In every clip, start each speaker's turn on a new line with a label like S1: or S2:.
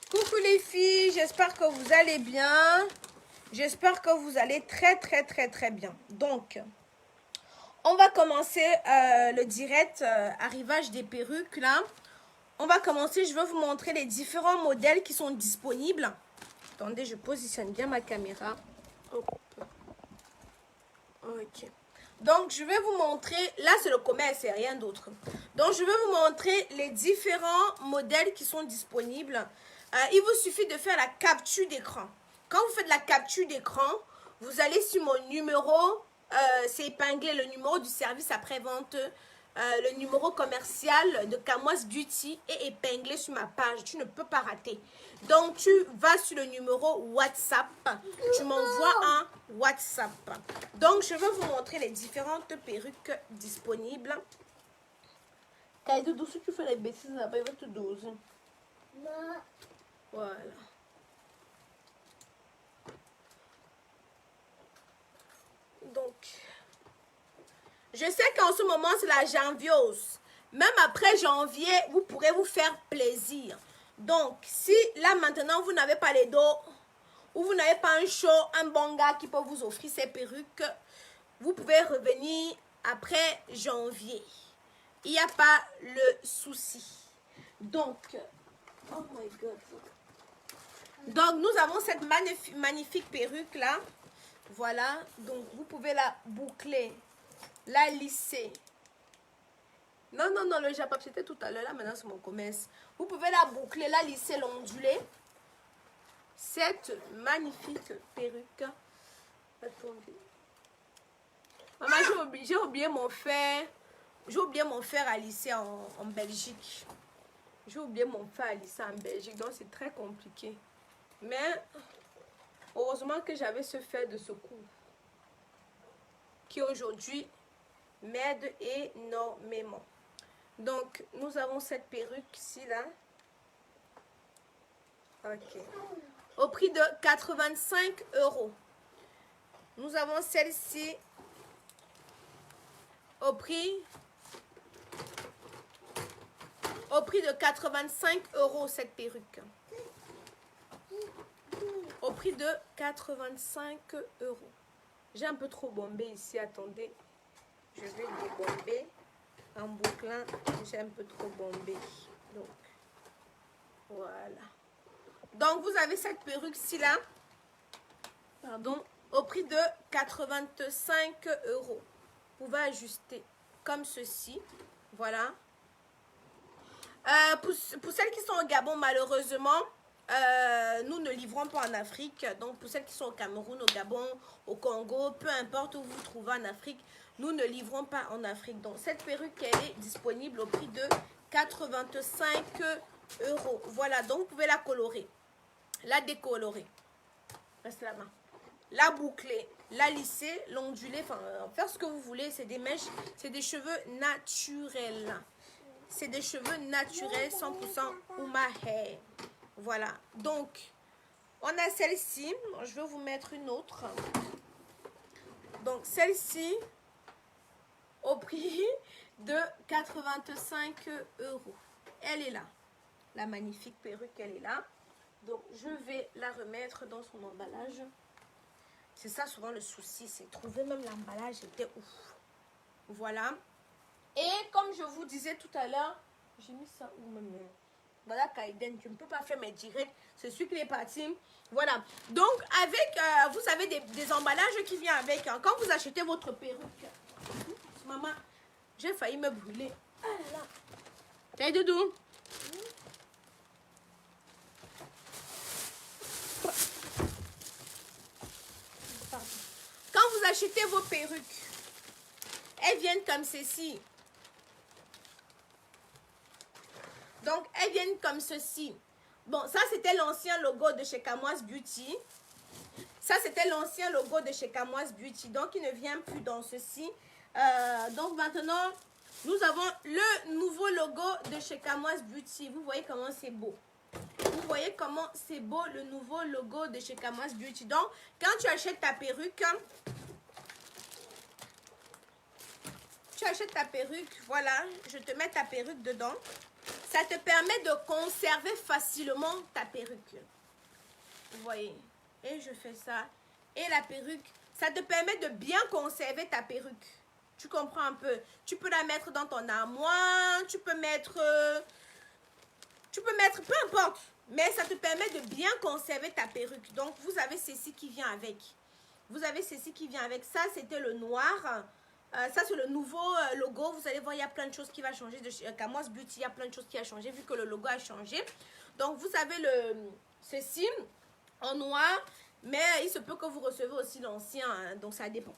S1: Coucou les filles, j'espère que vous allez bien. J'espère que vous allez très bien. Donc, on va commencer le direct arrivage des perruques là. On va commencer, je vais vous montrer les différents modèles qui sont disponibles. Attendez, je positionne bien ma caméra. Hop. Ok. Donc, je vais vous montrer, là c'est le commerce et rien d'autre. Donc, je vais vous montrer les différents modèles qui sont disponibles. Il vous suffit de faire la capture d'écran. Quand vous faites la capture d'écran, vous allez sur mon numéro, c'est épinglé le numéro du service après-vente, le numéro commercial de Kamoise Beauty est épinglé sur ma page. Tu ne peux pas rater. Donc, tu vas sur le numéro WhatsApp. Tu m'envoies un WhatsApp. Donc, je vais vous montrer les différentes perruques disponibles. Kaïdoudou, si tu fais les bêtises là-bas, il va te doser. Non. Voilà. Donc, je sais qu'en ce moment, c'est la janviose. Même après janvier, vous pourrez vous faire plaisir. Donc, si là maintenant, vous n'avez pas les dos, ou vous n'avez pas un show, un bon gars qui peut vous offrir ces perruques, vous pouvez revenir après janvier. Il n'y a pas le souci. Donc, oh my God. Donc, nous avons cette magnifique perruque là. Voilà. Donc, vous pouvez la boucler, la lisser. Non, le Japap, c'était tout à l'heure. Là, maintenant, c'est mon commerce. Vous pouvez la boucler, la lisser, l'onduler. Cette magnifique perruque. Attendez. Maman, j'ai oublié mon fer. J'ai oublié mon fer à lisser en Belgique. J'ai oublié mon fer à lisser en Belgique. Donc, c'est très compliqué. Mais, heureusement que j'avais ce fer de secours. Qui aujourd'hui m'aide énormément. Donc, nous avons cette perruque ici, là. Ok. Au prix de 85 €. Nous avons celle-ci au prix de 85 €, cette perruque. Au prix de 85 €. J'ai un peu trop bombé ici, attendez. Je vais débomber en bouclant. J'ai un peu trop bombé. Donc, voilà. Donc, vous avez cette perruque-ci là. Pardon. Au prix de 85 €. Vous pouvez ajuster comme ceci. Voilà. Pour celles qui sont au Gabon, malheureusement, nous ne livrons pas en Afrique. Donc, pour celles qui sont au Cameroun, au Gabon, au Congo, peu importe où vous vous trouvez en Afrique, nous ne livrons pas en Afrique. Donc, cette perruque, elle est disponible au prix de 85 €. Voilà, donc vous pouvez la colorer, la décolorer. Reste la main. La boucler, la lisser, l'onduler, enfin, faire ce que vous voulez. C'est des mèches, c'est des cheveux naturels. C'est des cheveux naturels, 100% Uma Hair. Voilà. Donc, on a celle-ci. Je vais vous mettre une autre. Donc, celle-ci, au prix de 85 €. Elle est là. La magnifique perruque, elle est là. Donc, je vais la remettre dans son emballage. C'est ça souvent le souci, c'est trouver même l'emballage, était ouf. Voilà. Et comme je vous disais tout à l'heure, j'ai mis ça où même? Voilà, Kaiden, tu ne peux pas faire mes directs. C'est celui qui est parti. Voilà. Donc, avec, vous savez, des emballages qui viennent avec. Hein. Quand vous achetez votre perruque, maman, j'ai failli me brûler. Ah là là. Kaidoudou. Quand vous achetez vos perruques, elles viennent comme ceci. Donc, elles viennent comme ceci. Bon, ça, c'était l'ancien logo de chez Kamoise Beauty. Ça, c'était l'ancien logo de chez Kamoise Beauty. Donc, il ne vient plus dans ceci. Donc, maintenant, nous avons le nouveau logo de chez Kamoise Beauty. Vous voyez comment c'est beau. Vous voyez comment c'est beau, le nouveau logo de chez Kamoise Beauty. Donc, quand tu achètes ta perruque, voilà, je te mets ta perruque dedans. Ça te permet de conserver facilement ta perruque. Vous voyez? Et je fais ça. Et la perruque, ça te permet de bien conserver ta perruque. Tu comprends un peu? Tu peux la mettre dans ton armoire, tu peux mettre, peu importe. Mais ça te permet de bien conserver ta perruque. Donc, vous avez ceci qui vient avec. Vous avez ceci qui vient avec. Ça, c'était le noir. Ça, c'est le nouveau logo. Vous allez voir, il y a plein de choses qui vont changer. De chez Kamoise Beauty, il y a plein de choses qui ont changé vu que le logo a changé. Donc, vous avez ceci en noir. Mais il se peut que vous recevez aussi l'ancien. Hein, donc, ça dépend.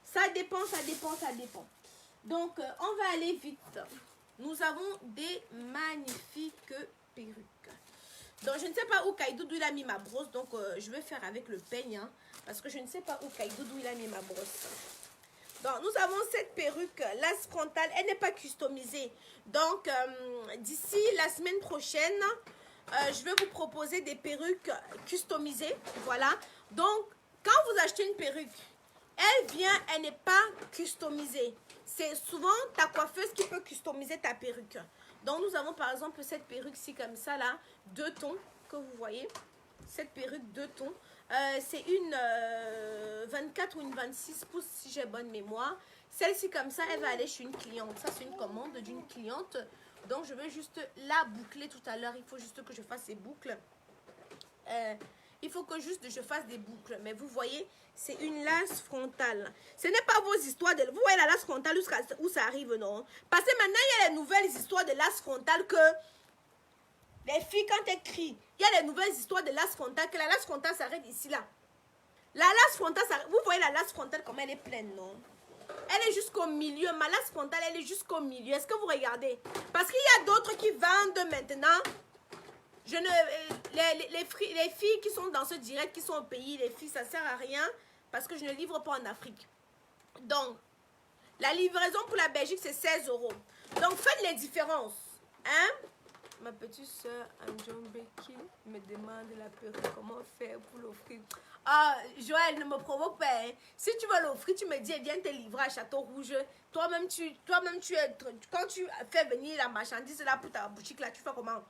S1: Ça dépend, ça dépend, ça dépend. Donc, on va aller vite. Nous avons des magnifiques perruques. Donc, je ne sais pas où Kaidoudou il a mis ma brosse. Donc, je vais faire avec le peigne. Hein, parce que je ne sais pas où Kaidoudou il a mis ma brosse. Donc, nous avons cette perruque, l'as frontale. Elle n'est pas customisée. Donc, d'ici la semaine prochaine, je vais vous proposer des perruques customisées. Voilà. Donc, quand vous achetez une perruque, elle n'est pas customisée. C'est souvent ta coiffeuse qui peut customiser ta perruque. Donc, nous avons par exemple cette perruque-ci comme ça, là, 2 tons, que vous voyez. Cette perruque 2 tons. C'est une 24 ou une 26 pouces, si j'ai bonne mémoire. Celle-ci comme ça, elle va aller chez une cliente. Ça, c'est une commande d'une cliente. Donc, je vais juste la boucler tout à l'heure. Il faut juste que je fasse ces boucles. Il faut que juste je fasse des boucles. Mais vous voyez, c'est une lace frontale. Ce n'est pas vos histoires de... Vous voyez la lace frontale où ça arrive, non? Parce que maintenant, il y a les nouvelles histoires de lace frontale que... Les filles, quand elles crient, il y a les nouvelles histoires de lace frontale, que la lace frontale s'arrête ici, là. La lace frontale, vous voyez la lace frontale, comme elle est pleine, non? Elle est jusqu'au milieu. Ma lace frontale, elle est jusqu'au milieu. Est-ce que vous regardez? Parce qu'il y a d'autres qui vendent maintenant. Les filles qui sont dans ce direct, qui sont au pays, les filles, ça ne sert à rien parce que je ne livre pas en Afrique. Donc, la livraison pour la Belgique, c'est 16 €. Donc, faites les différences. Hein? Ma petite soeur Anjombe qui me demande la perruque, comment faire pour l'offrir. Ah, Joël, ne me provoque pas. Hein. Si tu veux l'offrir, tu me dis, viens te livrer à Château Rouge. Toi-même, quand tu fais venir la marchandise là pour ta boutique, là, tu fais comment?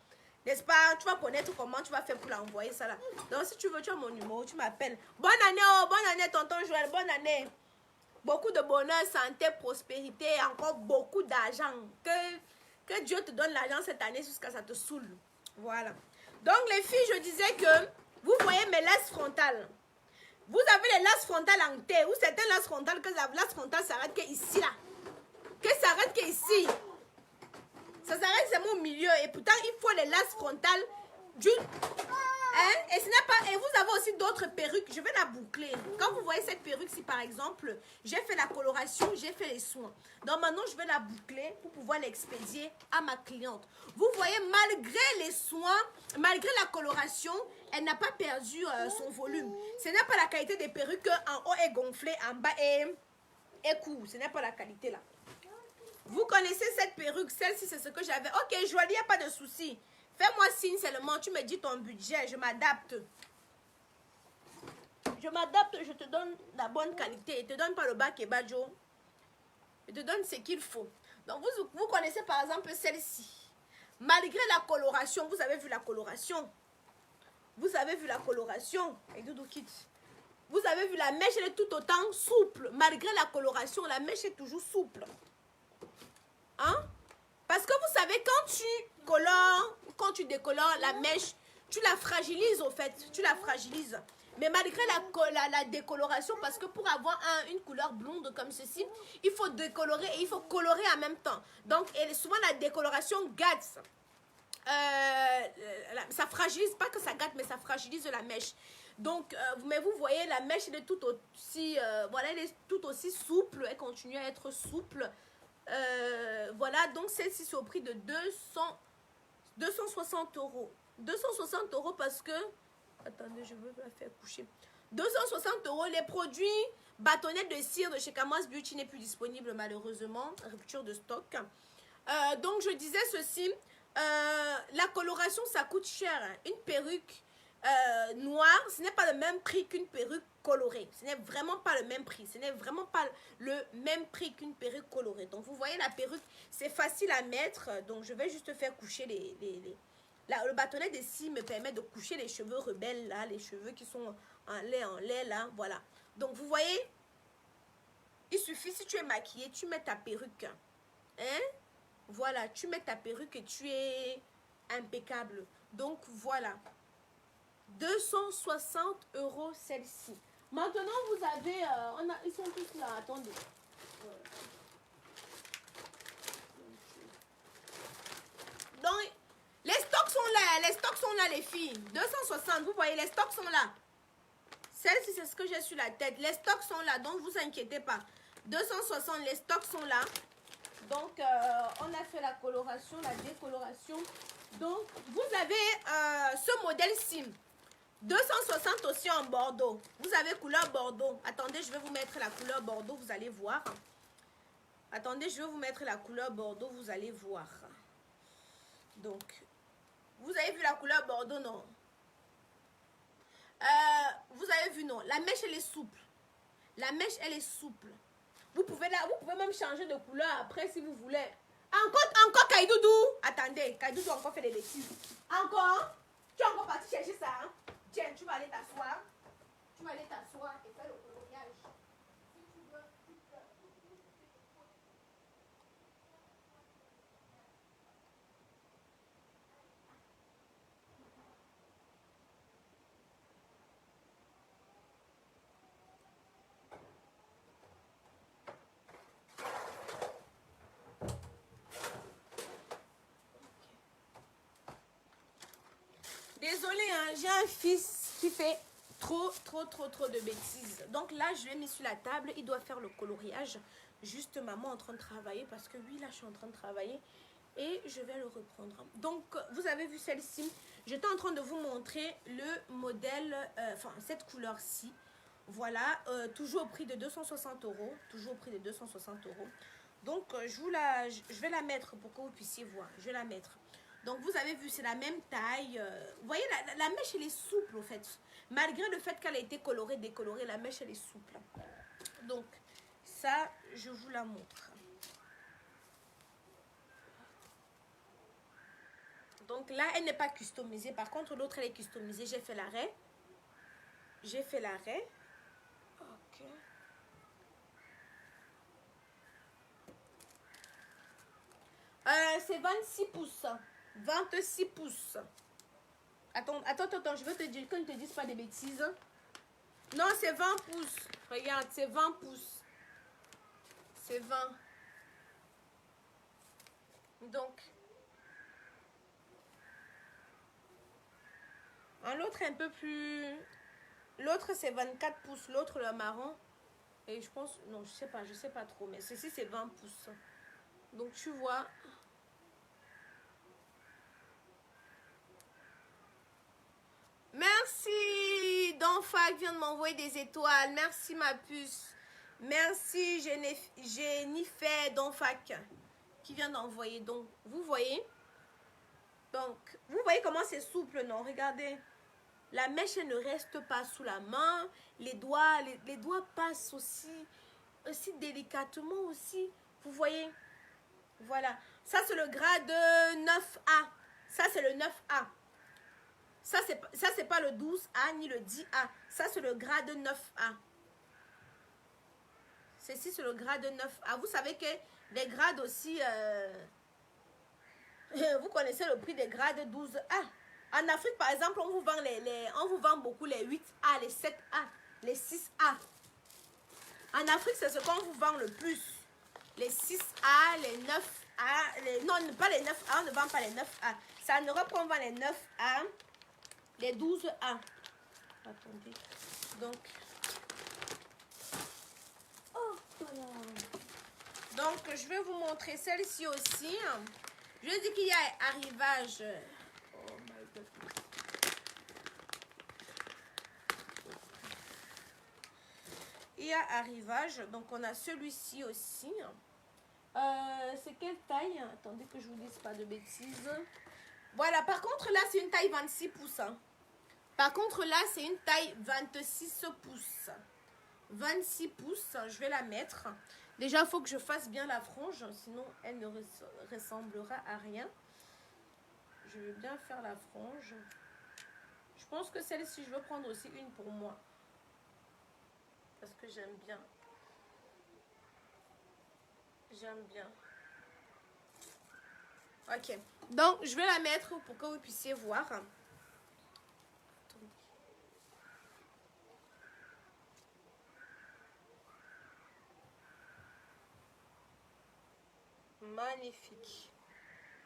S1: N'est-ce pas? Tu vas connaître comment tu vas faire pour l'envoyer ça là. Donc, si tu veux, tu as mon numéro, tu m'appelles. Bonne année, oh, bonne année, tonton Joël, bonne année. Beaucoup de bonheur, santé, prospérité, encore beaucoup d'argent. Que Dieu te donne l'argent cette année jusqu'à ce que ça te saoule. Voilà. Donc, les filles, je disais que vous voyez mes laces frontales. Vous avez les laces frontales en T. Ou certaines laces frontales, que la lace frontale s'arrête que ici, là. Que ça s'arrête que ici. Ça s'arrête seulement au milieu. Et pourtant, il faut les laces frontales d'une... Hein? Et ce n'est pas... Et vous avez aussi d'autres perruques. Je vais la boucler. Quand vous voyez cette perruque-ci, par exemple, j'ai fait la coloration, j'ai fait les soins. Donc maintenant, je vais la boucler pour pouvoir l'expédier à ma cliente. Vous voyez, malgré les soins, malgré la coloration, elle n'a pas perdu son volume. Ce n'est pas la qualité des perruques en haut est gonflé, en bas est court. Ce n'est pas la qualité là. Vous connaissez cette perruque, celle-ci, c'est ce que j'avais. Ok, Joël, il n'y a pas de souci. Fais-moi signe seulement, tu me dis ton budget, je m'adapte. Je m'adapte, je te donne la bonne qualité. Je ne te donne pas le bas qui est badjo. Je te donne ce qu'il faut. Donc, vous connaissez par exemple celle-ci. Malgré la coloration, vous avez vu la coloration. Vous avez vu la coloration. Et Doudou Kit. Vous avez vu la mèche, elle est tout autant souple. Malgré la coloration, la mèche est toujours souple. Hein? Parce que vous savez, quand tu colores, quand tu décolores la mèche, tu la fragilises au fait. Tu la fragilises. Mais malgré la décoloration, parce que pour avoir une couleur blonde comme ceci, il faut décolorer et il faut colorer en même temps. Donc, et souvent la décoloration gâte. Ça fragilise, pas que ça gâte, mais ça fragilise la mèche. Donc, mais vous voyez, la mèche, elle est tout aussi, voilà, elle est tout aussi souple. Elle continue à être souple. Voilà, donc celle-ci c'est au prix de 260 €. 260 € parce que... Attendez, je veux la faire coucher. 260 €. Les produits bâtonnets de cire de chez Kamoise Beauty n'est plus disponible malheureusement. Rupture de stock. Donc je disais ceci. La coloration, ça coûte cher. Hein. Une perruque, noire, ce n'est pas le même prix qu'une perruque colorée. Ce n'est vraiment pas le même prix. Ce n'est vraiment pas le même prix qu'une perruque colorée. Donc, vous voyez, la perruque, c'est facile à mettre. Donc, je vais juste faire coucher le bâtonnet de scie me permet de coucher les cheveux rebelles, là, les cheveux qui sont en lait, là, voilà. Donc, vous voyez, il suffit, si tu es maquillée, tu mets ta perruque. Hein? Voilà, tu mets ta perruque et tu es impeccable. Donc, voilà. 260 € celle-ci. Maintenant, vous avez... ils sont tous là, attendez. Donc, les stocks sont là, les filles. 260, vous voyez, les stocks sont là. Celle-ci, c'est ce que j'ai sur la tête. Les stocks sont là, donc vous inquiétez pas. 260, les stocks sont là. Donc, on a fait la coloration, la décoloration. Donc, vous avez ce modèle-ci. 260 aussi en bordeaux. Vous avez couleur bordeaux. Attendez, je vais vous mettre la couleur bordeaux, vous allez voir. Attendez, je vais vous mettre la couleur bordeaux, vous allez voir. Donc, vous avez vu la couleur bordeaux, non? Vous avez vu, non? La mèche, elle est souple. La mèche, elle est souple. Vous pouvez même changer de couleur après si vous voulez. Encore Kaidoudou. Attendez, Kaidoudou encore fait des bêtises. Encore. Tu es encore parti chercher ça. Hein? Tiens, tu vas aller t'asseoir. Tu vas aller t'asseoir et faire le coloriage. Si tu veux, désolée, hein, j'ai un fils qui fait trop de bêtises. Donc là, je l'ai mis sur la table. Il doit faire le coloriage. Juste maman en train de travailler parce que oui, là, je suis en train de travailler. Et je vais le reprendre. Donc, vous avez vu celle-ci. J'étais en train de vous montrer le modèle, enfin, cette couleur-ci. Voilà, toujours au prix de 260 €. Toujours au prix de 260 €. Donc, je vais la mettre pour que vous puissiez voir. Je vais la mettre. Donc, vous avez vu, c'est la même taille. Vous voyez, la mèche, elle est souple, en fait. Malgré le fait qu'elle a été colorée, décolorée, la mèche, elle est souple. Donc, ça, je vous la montre. Donc, là, elle n'est pas customisée. Par contre, l'autre, elle est customisée. J'ai fait l'arrêt. J'ai fait l'arrêt. Ok. C'est 26 pouces. 26 pouces. Attends, je veux te dire que ne te dise pas des bêtises. Non, c'est 20 pouces. Regarde, c'est 20 pouces. C'est 20. Donc, l'autre est un peu plus... L'autre, c'est 24 pouces. L'autre, le marron. Et je pense... Non, je sais pas trop. Mais ceci, c'est 20 pouces. Donc, tu vois... Merci, Donfac vient de m'envoyer des étoiles. Merci, ma puce. Merci, Jennifer Donfac qui vient d'envoyer. Donc, vous voyez. Donc, vous voyez comment c'est souple, non? Regardez. La mèche ne reste pas sous la main. Les doigts passent aussi délicatement aussi. Vous voyez. Voilà. Ça, c'est le grade 9A. Ça, c'est le 9A. Ça, c'est pas le 12A ni le 10A. Ça, c'est le grade 9A. Ceci, c'est le grade 9A. Vous savez que les grades aussi... vous connaissez le prix des grades 12A. En Afrique, par exemple, on vous vend beaucoup les 8A, les 7A, les 6A. En Afrique, c'est ce qu'on vous vend le plus. Les 6A, les 9A. Non, pas les 9A, on ne vend pas les 9A. C'est en Europe qu'on vend les 9A. Les 12A. Attendez. Donc. Oh, voilà. Donc, je vais vous montrer celle-ci aussi. Je dis qu'il y a arrivage. Oh my God. Il y a arrivage. Donc, on a celui-ci aussi. C'est quelle taille? Attendez que je vous dise pas de bêtises. Voilà, par contre, là, c'est une taille 26 pouces. Par contre, là, c'est une taille 26 pouces. 26 pouces, je vais la mettre. Déjà, il faut que je fasse bien la frange, sinon elle ne ressemblera à rien. Je vais bien faire la frange. Je pense que celle-ci, je vais prendre aussi une pour moi. Parce que j'aime bien. J'aime bien. Ok. Donc, je vais la mettre pour que vous puissiez voir. Magnifique.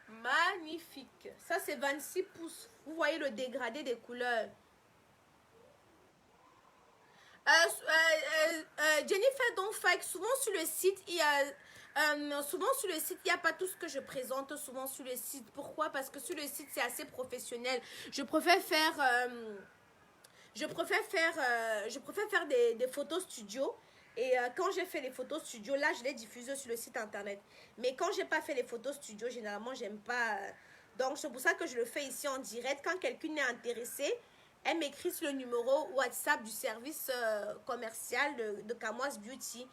S1: Magnifique. Ça, c'est 26 pouces. Vous voyez le dégradé des couleurs. Jennifer Donfike, souvent sur le site, il y a... souvent sur le site, il n'y a pas tout ce que je présente souvent sur le site. Pourquoi? Parce que sur le site, c'est assez professionnel. Je préfère faire... je préfère faire des photos studio. Et quand j'ai fait les photos studio, là, je les diffuse sur le site internet. Mais quand j'ai pas fait les photos studio, généralement, j'aime pas. Donc, c'est pour ça que je le fais ici en direct. Quand quelqu'un est intéressé, elle m'écrit sur le numéro WhatsApp du service commercial de Kamoise Beauty.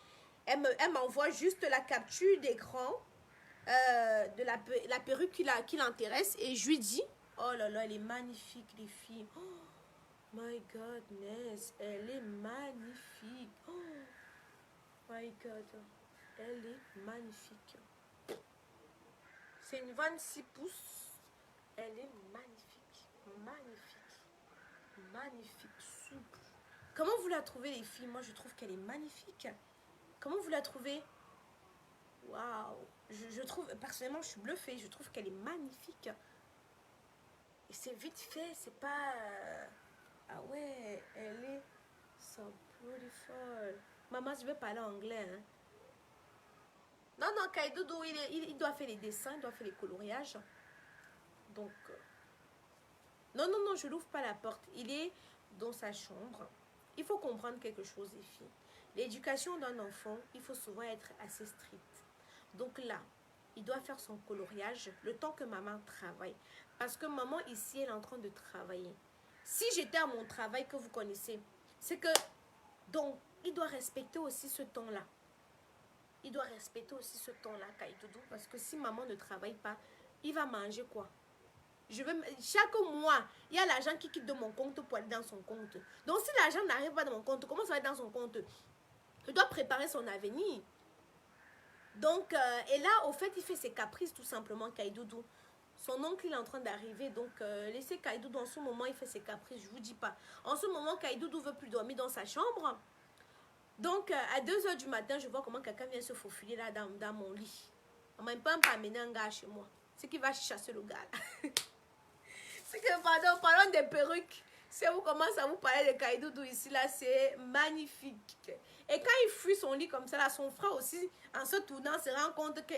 S1: Elle m'envoie juste la capture d'écran de la perruque qui l'intéresse. Et je lui dis, oh là là, elle est magnifique, les filles. Oh, my goodness, elle est magnifique. Oh my god, elle est magnifique. C'est une 26 pouces. Elle est magnifique. Magnifique. Magnifique. Souple. Comment vous la trouvez, les filles? Moi, je trouve qu'elle est magnifique. Comment vous la trouvez? Waouh. Je trouve, personnellement, je suis bluffée. Je trouve qu'elle est magnifique. Et c'est vite fait. C'est pas... Ah ouais, elle est so beautiful. Maman, je vais parler anglais. Hein. Non, non, Kaidoudou, il doit faire les dessins, il doit faire les coloriages. Donc, non, non, non, je n'ouvre pas la porte. Il est dans sa chambre. Il faut comprendre quelque chose, les filles. L'éducation d'un enfant, il faut souvent être assez strict. Donc là, il doit faire son coloriage le temps que maman travaille. Parce que maman, ici, elle est en train de travailler. Si j'étais à mon travail que vous connaissez, c'est que, donc, il doit respecter aussi ce temps-là. Il doit respecter aussi ce temps-là, Kaidoudou, parce que si maman ne travaille pas, il va manger quoi? Chaque mois, il y a l'argent qui quitte de mon compte pour aller dans son compte. Donc, si l'argent n'arrive pas dans mon compte, comment ça va être dans son compte? Il doit préparer son avenir. Donc, et là, au fait, il fait ses caprices tout simplement, Kaidoudou. Son oncle, il est en train d'arriver, donc laissez Kaidoudou en ce moment, il fait ses caprices, je vous dis pas. En ce moment, Kaidoudou veut plus dormir dans sa chambre. Donc, à 2 h du matin, je vois comment quelqu'un vient se faufiler là dans mon lit. On m'a pas amené un gars chez moi. C'est qui va chasser le gars là. C'est que, pardon, parlons des perruques. Si vous commencez à vous parler de Kaidoudou ici, là, c'est magnifique. Et quand il fuit son lit comme ça, là, son frère aussi, en se tournant, se rend compte que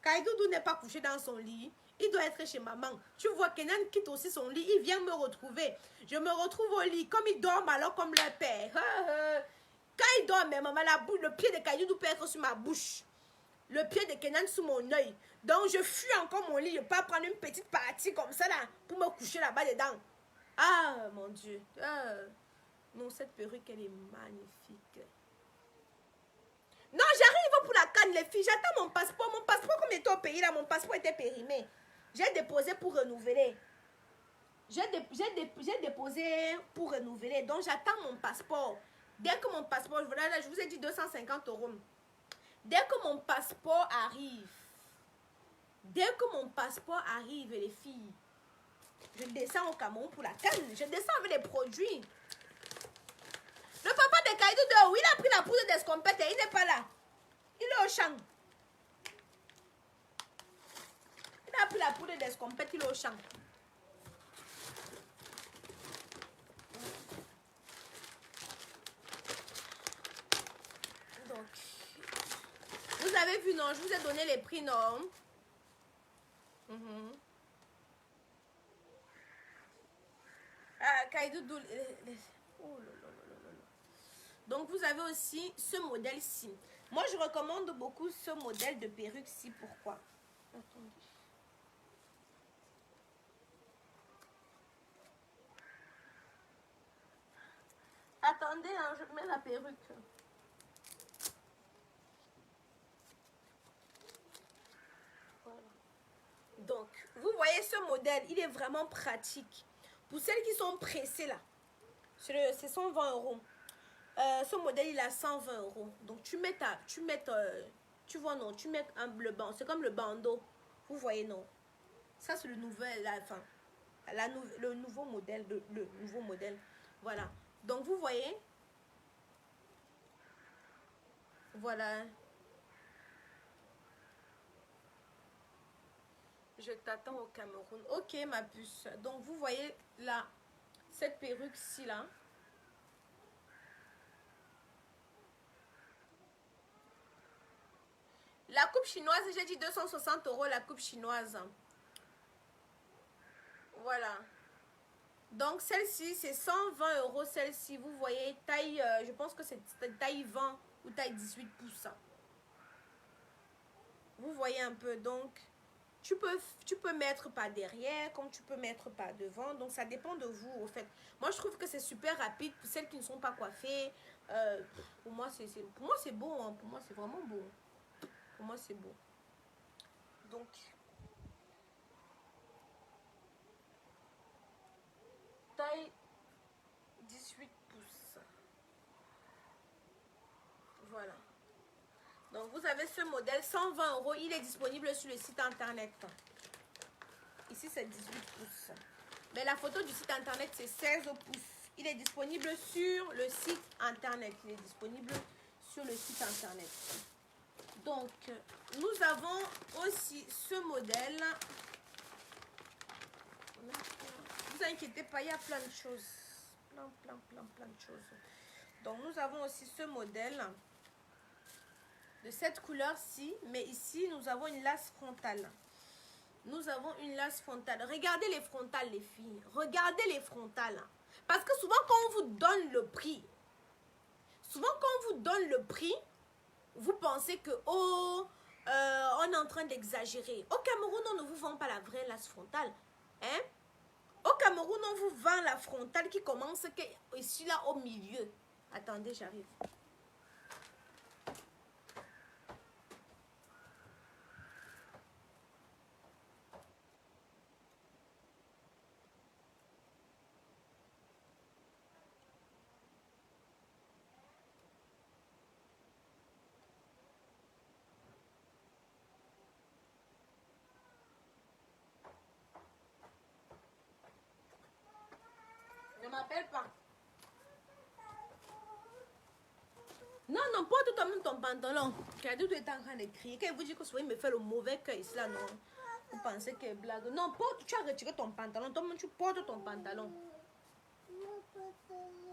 S1: Kaidoudou n'est pas couché dans son lit. Il doit être chez maman. Tu vois, Kenan quitte aussi son lit. Il vient me retrouver. Je me retrouve au lit. Comme il dort alors comme leur père. Quand il dort, mais maman, le pied de Kaidoudou peut être sur ma bouche. Le pied de Kenan sous mon œil. Donc, je fuis encore mon lit. Je peux pas prendre une petite partie comme ça, là, pour me coucher là-bas dedans. Ah, mon Dieu. Non, cette perruque, elle est magnifique. Non, j'arrive pour la canne, les filles. J'attends mon passeport. Mon passeport, comme il était au pays, là, mon passeport était périmé. J'ai déposé pour renouveler. J'ai déposé pour renouveler. Donc, j'attends mon passeport. Dès que mon passeport, voilà, je vous ai dit 250 €. Dès que mon passeport arrive, les filles, je descends au Cameroun pour la canne. Je descends avec les produits. Le papa de Kaidoudou, il a pris la poudre d'escompette et il n'est pas là. Il est au champ. Il a pris la poudre d'escompette, il est au champ. Donc, vous avez vu, non? Je vous ai donné les prix, non? Ah, Kaidoudou. Oh là là là là là. Donc, vous avez aussi ce modèle-ci. Moi, je recommande beaucoup ce modèle de perruque-ci. Pourquoi? Attendez. Attendez, hein, je mets la perruque. Voilà. Donc, vous voyez ce modèle, il est vraiment pratique. Pour celles qui sont pressées là, c'est 120 euros. Ce modèle, il a 120 euros. Donc, tu mets tu vois, non, tu mets le bandeau. C'est comme le bandeau. Vous voyez, non. Ça, c'est le nouvel, enfin, le nouveau modèle, le nouveau modèle. Voilà. Donc, vous voyez. Voilà. Je t'attends au Cameroun. Ok, ma puce. Donc, vous voyez là, cette perruque-ci, là. La coupe chinoise, j'ai dit 260 euros la coupe chinoise. Voilà. Donc, celle-ci, c'est 120 euros. Celle-ci, vous voyez, taille, je pense que c'est taille 20 ou taille 18 pouces. Vous voyez un peu, donc, tu peux mettre par derrière, comme tu peux mettre par devant. Donc, ça dépend de vous, au fait. Moi, je trouve que c'est super rapide pour celles qui ne sont pas coiffées. Pour moi, c'est beau. Hein. Pour moi, c'est vraiment beau. Pour moi, c'est beau. Donc, taille 18 pouces. Voilà. Donc, vous avez ce modèle, 120 euros. Il est disponible sur le site internet. Ici, c'est 18 pouces. Mais la photo du site internet, c'est 16 pouces. Il est disponible sur le site internet. Il est disponible sur le site internet. Donc, nous avons aussi ce modèle. Ne vous inquiétez pas, il y a plein de choses. Plein de choses. Donc, nous avons aussi ce modèle de cette couleur-ci. Mais ici, nous avons une lace frontale. Nous avons une lace frontale. Regardez les frontales, les filles. Regardez les frontales. Parce que souvent, quand on vous donne le prix, vous pensez que, oh, on est en train d'exagérer. Au Cameroun, on ne vous vend pas la vraie lace frontale. Hein? Au Cameroun, on vous vend la frontale qui commence ici, là, au milieu. Attendez, j'arrive. Ne m'appelle pas. Non, non, porte toi-même ton pantalon. Regardez, tu es en train de crier. Quand vous dit que souvent il me fait le mauvais cœur ici là, non. Vous pensez que blague. Non, porte, tu as retiré ton pantalon. Toi-même, tu portes ton pantalon.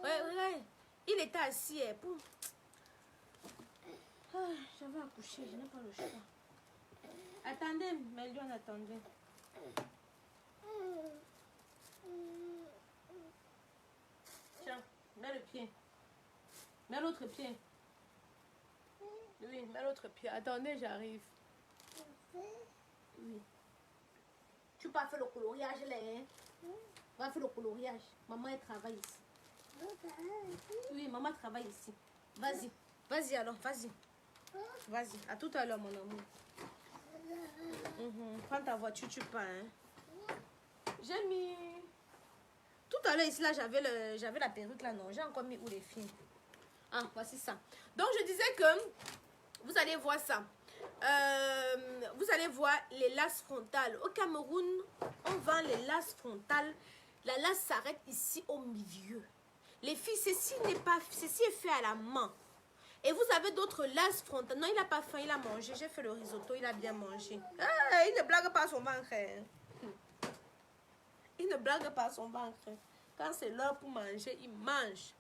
S1: Ouais, ouais. Il était assis. Pour... Ah, j'avais accouché, je n'ai pas le choix. Attendez, Mélion, attendez. Tiens, mets le pied. Mets l'autre pied. Oui, mets l'autre pied. Attendez, j'arrive. Oui. Tu peux pas faire le coloriage là, hein? Va faire le coloriage. Maman, elle travaille ici. Oui, maman travaille ici. Vas-y. Vas-y alors, vas-y. Vas-y. À tout à l'heure, mon amour. Prends ta voiture, tu pars. Hein? J'ai mis... Tout à l'heure, ici, là, j'avais la perruque, là, non. J'ai encore mis où les filles? Ah, voici ça. Donc, je disais que... Vous allez voir ça. Vous allez voir les laces frontales. Au Cameroun, on vend les laces frontales. La lace s'arrête ici au milieu. Les filles, ceci est fait à la main. Et vous avez d'autres laces frontales. Non, il n'a pas faim, il a mangé. J'ai fait le risotto, il a bien mangé. Ah, il ne blague pas son ventre. Il ne blague pas son ventre. Quand c'est l'heure pour manger, il mange.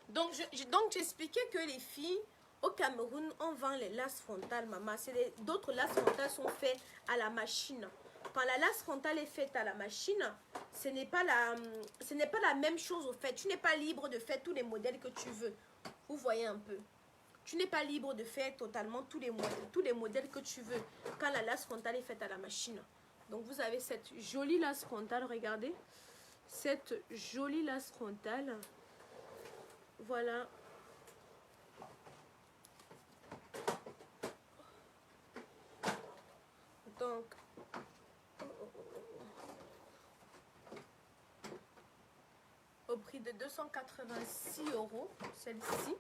S1: Donc j'expliquais que les filles, au Cameroun, on vend les laces frontales, maman. D'autres laces frontales sont faites à la machine. Quand la lace frontale est faite à la machine, ce n'est pas la même chose au fait. Tu n'es pas libre de faire tous les modèles que tu veux. Vous voyez un peu. Tu n'es pas libre de faire totalement tous les modèles que tu veux quand la lace frontale est faite à la machine. Donc, vous avez cette jolie lace frontale, regardez. Cette jolie lace frontale. Voilà. Donc, au prix de 286 €, celle-ci.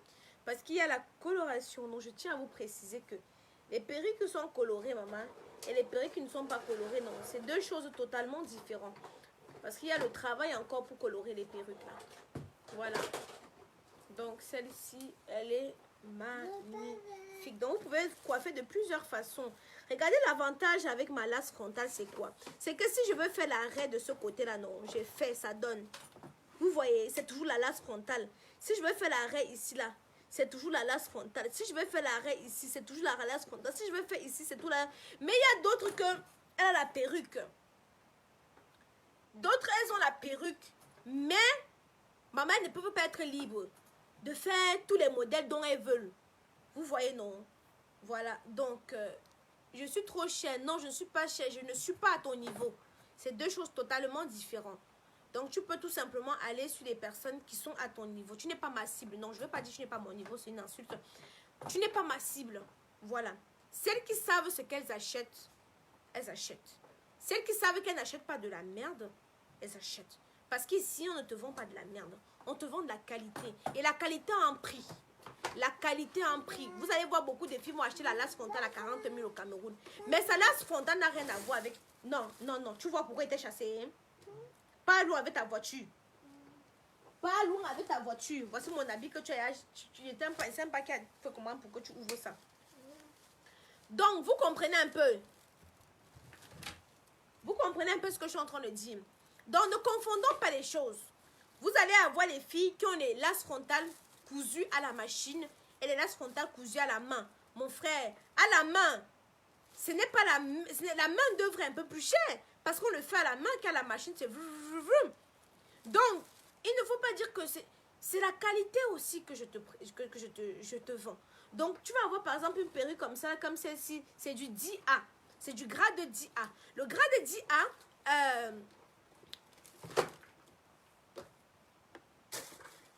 S1: Parce qu'il y a la coloration. Donc, je tiens à vous préciser que les perruques sont colorées, maman, et les perruques qui ne sont pas colorées, non. C'est deux choses totalement différentes. Parce qu'il y a le travail encore pour colorer les perruques, là. Voilà. Donc, celle-ci, elle est magnifique. Donc, vous pouvez coiffer de plusieurs façons. Regardez l'avantage avec ma lace frontale, c'est quoi? C'est que si je veux faire l'arrêt de ce côté-là, non, j'ai fait, ça donne. Vous voyez, c'est toujours la lace frontale. Si je veux faire l'arrêt ici, là, c'est toujours la lace frontale. Si je veux faire l'arrêt ici, c'est toujours la lace frontale. Si je veux faire ici, c'est tout la... Mais il y a d'autres que... Elle a la perruque. D'autres, elles ont la perruque. Mais, maman, elles ne peuvent pas être libres de faire tous les modèles dont elles veulent. Vous voyez, non? Voilà. Donc, je suis trop chère. Non, je ne suis pas chère. Je ne suis pas à ton niveau. C'est deux choses totalement différentes. Donc, tu peux tout simplement aller sur les personnes qui sont à ton niveau. Tu n'es pas ma cible. Non, je ne veux pas dire que tu n'es pas mon niveau. C'est une insulte. Tu n'es pas ma cible. Voilà. Celles qui savent ce qu'elles achètent, elles achètent. Celles qui savent qu'elles n'achètent pas de la merde, elles achètent. Parce qu'ici, on ne te vend pas de la merde. On te vend de la qualité. Et la qualité a un prix. La qualité a un prix. Vous allez voir beaucoup de filles vont acheter la lace frontale à 40 000 au Cameroun. Mais sa lace frontale n'a rien à voir avec... Non, non, non. Tu vois pourquoi il était chassé, hein? Pas loin avec ta voiture. Pas loin avec ta voiture. Voici mon habit que tu as. Tu n'étais pas sympa qui a fait comment pour que tu ouvres ça. Donc, vous comprenez un peu. Vous comprenez un peu ce que je suis en train de dire. Donc, ne confondons pas les choses. Vous allez avoir les filles qui ont les laces frontales cousues à la machine et les laces frontales cousues à la main. Mon frère, à la main, ce n'est pas la main d'œuvre un peu plus chère parce qu'on le fait à la main qu'à la machine. C'est donc, il ne faut pas dire que c'est la qualité aussi que je te vends. Donc, tu vas avoir par exemple une perruque comme ça, comme celle-ci, c'est du 10A. C'est du grade 10A. Le grade 10A,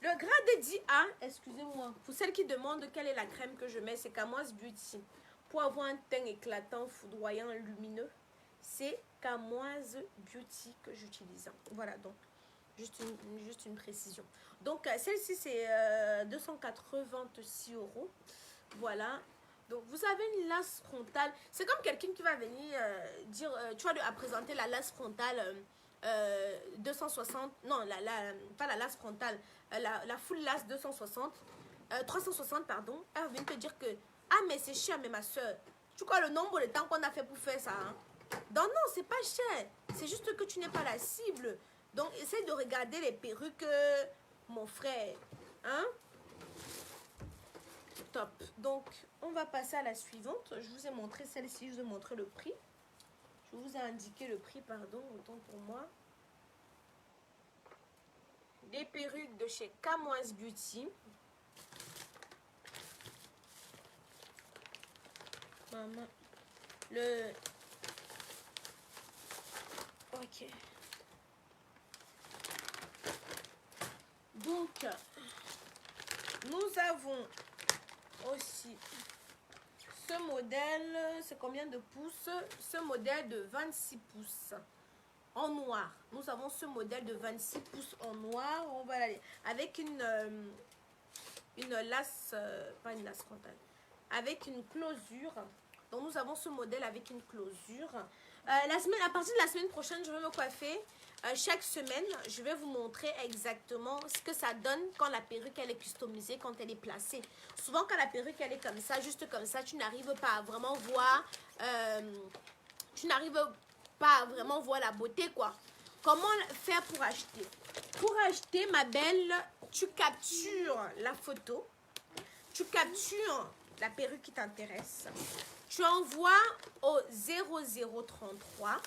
S1: le grade 10A, excusez-moi, pour celles qui demandent quelle est la crème que je mets, c'est Camoise Beauty. Pour avoir un teint éclatant, foudroyant, lumineux, c'est Camoise Beauty que j'utilise. Voilà, donc, juste une précision. Donc, celle-ci, c'est 286 €. Voilà. Donc, vous avez une lace frontale. C'est comme quelqu'un qui va venir dire, tu vas lui présenter la lace frontale 260, non, pas la lace frontale, la full lace 260, 360, pardon. Elle va venir te dire que, ah, mais c'est cher, mais ma soeur, tu crois le nombre de temps qu'on a fait pour faire ça, hein? Donc, non, c'est pas cher. C'est juste que tu n'es pas la cible. Donc, essaye de regarder les perruques, mon frère. Hein? Top. Donc, on va passer à la suivante. Je vous ai montré celle-ci, je vous ai montré le prix. Je vous ai indiqué le prix, pardon, autant pour moi. Des perruques de chez Camoise Beauty. Maman. Ok. Donc, nous avons aussi ce modèle, c'est combien de pouces? Ce modèle de 26 pouces en noir. Nous avons ce modèle de 26 pouces en noir. On va aller avec une lace, pas une lace frontale, avec une closure. Donc nous avons ce modèle avec une closure. À partir de la semaine prochaine, je vais me coiffer. Chaque semaine, je vais vous montrer exactement ce que ça donne quand la perruque elle est customisée, quand elle est placée. Souvent, quand la perruque elle est comme ça, juste comme ça, tu n'arrives pas à vraiment voir, la beauté, quoi. Comment faire pour acheter? Pour acheter, ma belle, tu captures la photo, tu captures la perruque qui t'intéresse, tu envoies au 0033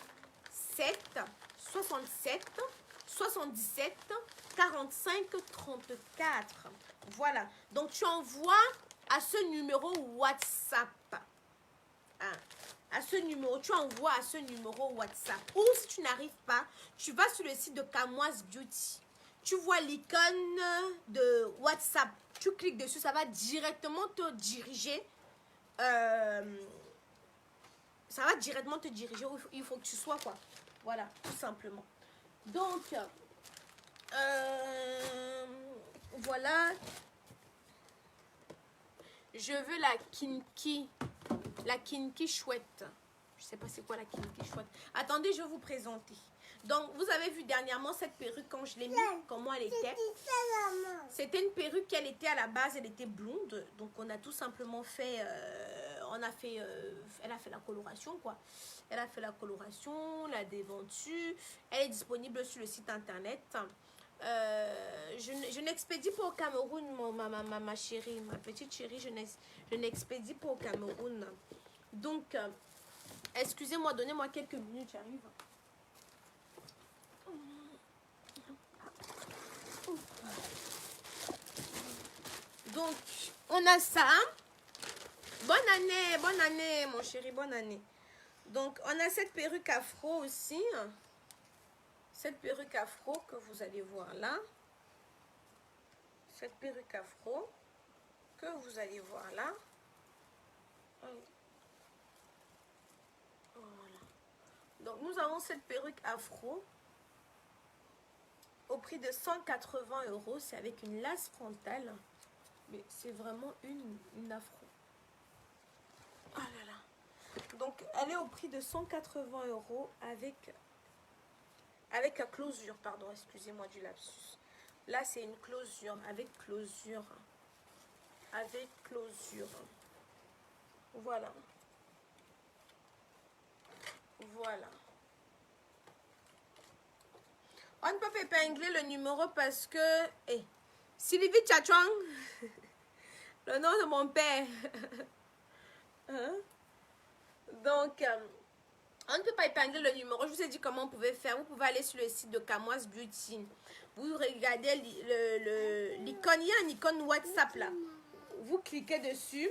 S1: 7 67 77 45 34. Voilà. Donc, tu envoies à ce numéro WhatsApp. Hein. à ce numéro, tu envoies à ce numéro WhatsApp. Ou si tu n'arrives pas, tu vas sur le site de Kamoise Beauty. Tu vois l'icône de WhatsApp. Tu cliques dessus, ça va directement te diriger. Ça va directement te diriger où il faut que tu sois, quoi. Voilà, tout simplement. Donc, voilà. Je veux la kinky. La kinky chouette. Je sais pas c'est quoi la kinky chouette. Attendez, je vais vous présenter. Donc, vous avez vu dernièrement cette perruque quand je l'ai mis, comment elle était. C'était une perruque qu'elle était à la base, elle était blonde. Donc, on a tout simplement fait, elle a fait la coloration, quoi. Elle a fait la coloration, la déventure. Elle est disponible sur le site internet. Je n'expédie pas au Cameroun, ma chérie, ma petite chérie, je n'expédie pas au Cameroun. Donc, excusez-moi, donnez-moi quelques minutes, j'arrive. Donc, on a ça. Bonne année, mon chéri, bonne année. Donc, on a cette perruque afro aussi. Cette perruque afro que vous allez voir là. Cette perruque afro que vous allez voir là. Voilà. Donc, nous avons cette perruque afro au prix de 180 €. C'est avec une lace frontale. Mais c'est vraiment une afro. Oh là là. Donc, elle est au prix de 180 € avec la closure. Pardon, excusez-moi du lapsus. Là, c'est une closure, avec closure. Avec closure. Voilà. Voilà. On ne peut pas épingler le numéro parce que... Hey, Sylvie Tchatchouang, le nom de mon père. Hein? Donc, on ne peut pas épingler le numéro. Je vous ai dit comment on pouvait faire. Vous pouvez aller sur le site de Kamoise Beauty. Vous regardez l'icône. Il y a une icône WhatsApp là. Vous cliquez dessus.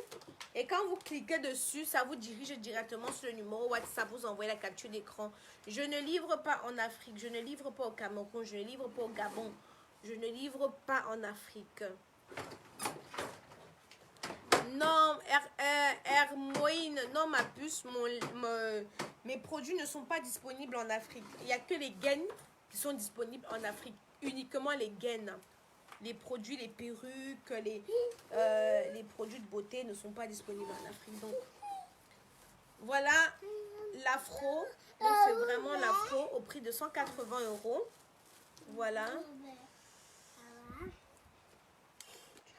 S1: Et quand vous cliquez dessus, ça vous dirige directement sur le numéro WhatsApp. Vous envoyez la capture d'écran. Je ne livre pas en Afrique. Je ne livre pas au Cameroun. Je ne livre pas au Gabon. Je ne livre pas en Afrique. Non, Hermoine, non ma puce, mes produits ne sont pas disponibles en Afrique. Il n'y a que les gaines qui sont disponibles en Afrique. Uniquement les gaines. Les produits, les perruques, les produits de beauté ne sont pas disponibles en Afrique. Donc, voilà l'afro. Donc, c'est vraiment l'afro au prix de 180 €. Voilà.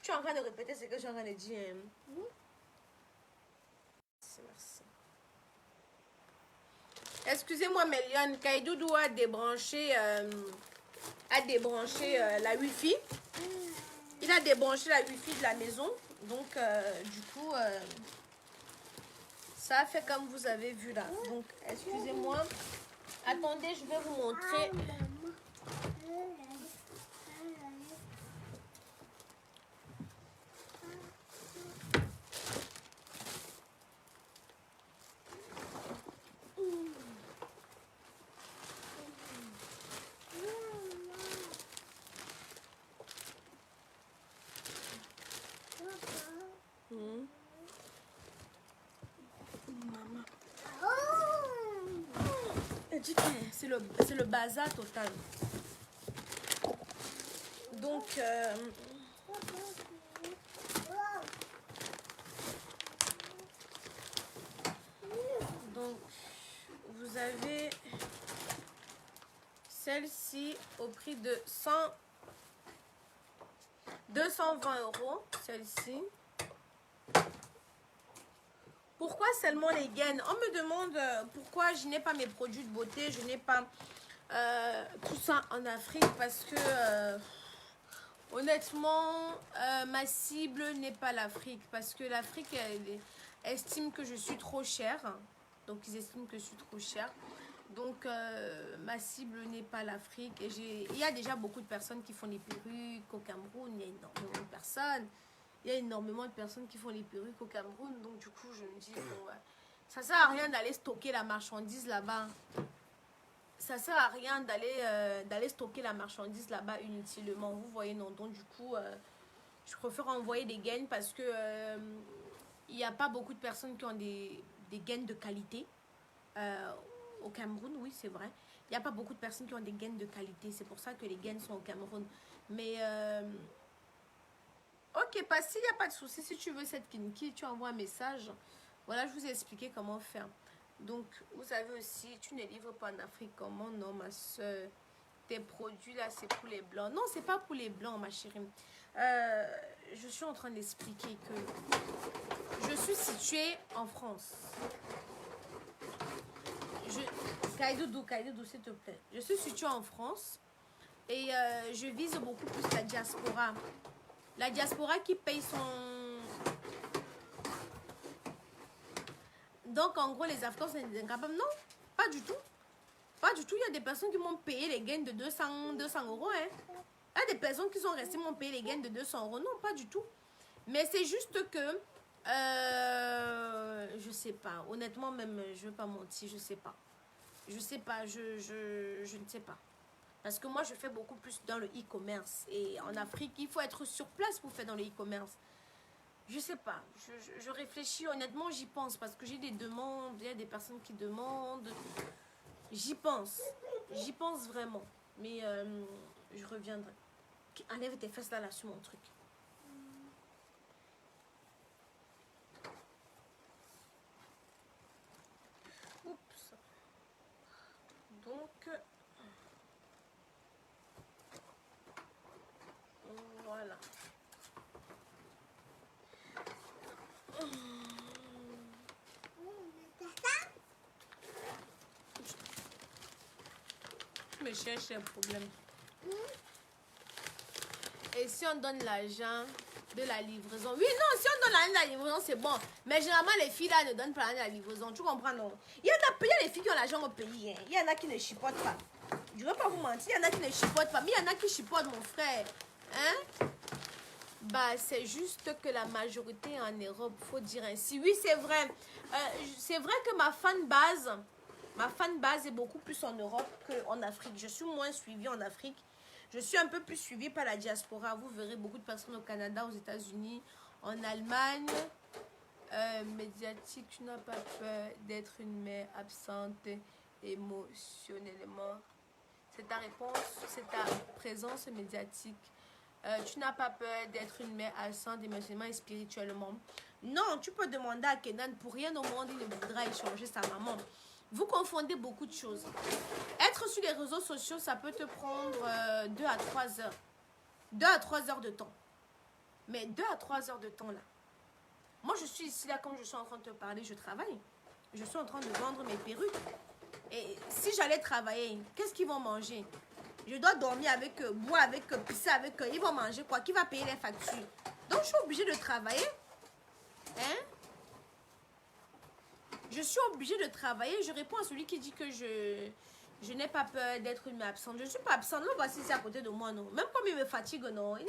S1: Tu es en train de répéter ce que je suis en train de dire. Merci. Excusez-moi, Méliane. Kaidoudou a débranché, la Wi-Fi. Il a débranché la Wi-Fi de la maison. Donc, du coup, ça a fait comme vous avez vu là. Donc, excusez-moi. Attendez, je vais vous montrer. C'est le bazar total. Donc, vous avez celle-ci au prix de 220 €. Celle-ci. Pourquoi seulement les gaines? On me demande pourquoi je n'ai pas mes produits de beauté, je n'ai pas tout ça en Afrique parce que honnêtement, ma cible n'est pas l'Afrique parce que l'Afrique estime que je suis trop chère. Donc ils estiment que je suis trop chère. Donc ma cible n'est pas l'Afrique. Et il y a déjà beaucoup de personnes qui font les perruques au Cameroun, il y a énormément de personnes. Il y a énormément de personnes qui font les perruques au Cameroun. Donc, du coup, je me dis, bon, ouais, Ça sert à rien d'aller stocker la marchandise là-bas. Ça sert à rien d'aller stocker la marchandise là-bas inutilement. Vous voyez, non. Donc, du coup, je préfère envoyer des gaines parce que il n'y a pas beaucoup de personnes qui ont des gaines de qualité. Au Cameroun, oui, c'est vrai. Il n'y a pas beaucoup de personnes qui ont des gaines de qualité. C'est pour ça que les gaines sont au Cameroun. Mais, ok, Passy, il n'y a pas de souci. Si tu veux cette kinky, tu envoies un message. Voilà, je vous ai expliqué comment faire. Donc, vous avez aussi, tu ne livres pas en Afrique. Comment non, ma soeur? Tes produits là, c'est pour les blancs. Non, c'est pas pour les blancs, ma chérie. Je suis en train d'expliquer que je suis située en France. Kaidoudou, s'il te plaît. Je suis située en France et je vise beaucoup plus la diaspora. La diaspora qui paye son... Donc, en gros, les Afghans sont incapables. Non, pas du tout. Pas du tout. Il y a des personnes qui m'ont payé les gains de 200 euros. Hein. Il y a des personnes qui sont restées m'ont payé les gains de 200 euros. Non, pas du tout. Mais c'est juste que... je sais pas. Honnêtement, même, je veux pas mentir. Je sais pas. Je sais pas. Je ne sais pas. Parce que moi, je fais beaucoup plus dans le e-commerce. Et en Afrique, il faut être sur place pour faire dans le e-commerce. Je sais pas. Je réfléchis. Honnêtement, j'y pense. Parce que j'ai des demandes. Il y a des personnes qui demandent. J'y pense. J'y pense vraiment. Mais je reviendrai. Enlève tes fesses là sur mon truc. Oups. Donc... Voilà. Tu me cherches un problème. Et si on donne l'argent de la livraison? Oui, non, si on donne l'argent de la livraison, c'est bon. Mais généralement, les filles là ne donnent pas l'argent de la livraison. Tu comprends, non? Il y a des filles qui ont l'argent au pays. Hein. Il y en a qui ne chipotent pas. Je ne veux pas vous mentir. Il y en a qui ne chipotent pas. Mais il y en a qui chipotent, mon frère. Hein? Bah, c'est juste que la majorité en Europe, faut dire ainsi. Oui, c'est vrai. C'est vrai que ma fanbase est beaucoup plus en Europe qu'en Afrique. Je suis moins suivie en Afrique. Je suis un peu plus suivie par la diaspora. Vous verrez beaucoup de personnes au Canada, aux États-Unis, en Allemagne. Médiatique, tu n'as pas peur d'être une mère absente émotionnellement. C'est ta réponse, c'est ta présence médiatique. Tu n'as pas peur d'être une mère absente émotionnellement et spirituellement. Non, tu peux demander à Kenan, pour rien au monde, il ne voudra échanger sa maman. Vous confondez beaucoup de choses. Être sur les réseaux sociaux, ça peut te prendre 2 à 3 heures. 2 à 3 heures de temps. Mais 2 à 3 heures de temps là. Moi, je suis ici là, comme je suis en train de te parler, je travaille. Je suis en train de vendre mes perruques. Et si j'allais travailler, qu'est-ce qu'ils vont manger? Je dois dormir avec eux, boire avec eux, pisser avec eux. Ils vont manger quoi? Qui va payer les factures? Donc, je suis obligée de travailler. Hein? Je suis obligée de travailler. Je réponds à celui qui dit que je n'ai pas peur d'être une absente. Je ne suis pas absente. Le voici ici à côté de moi, non. Même comme il me fatigue, non. Il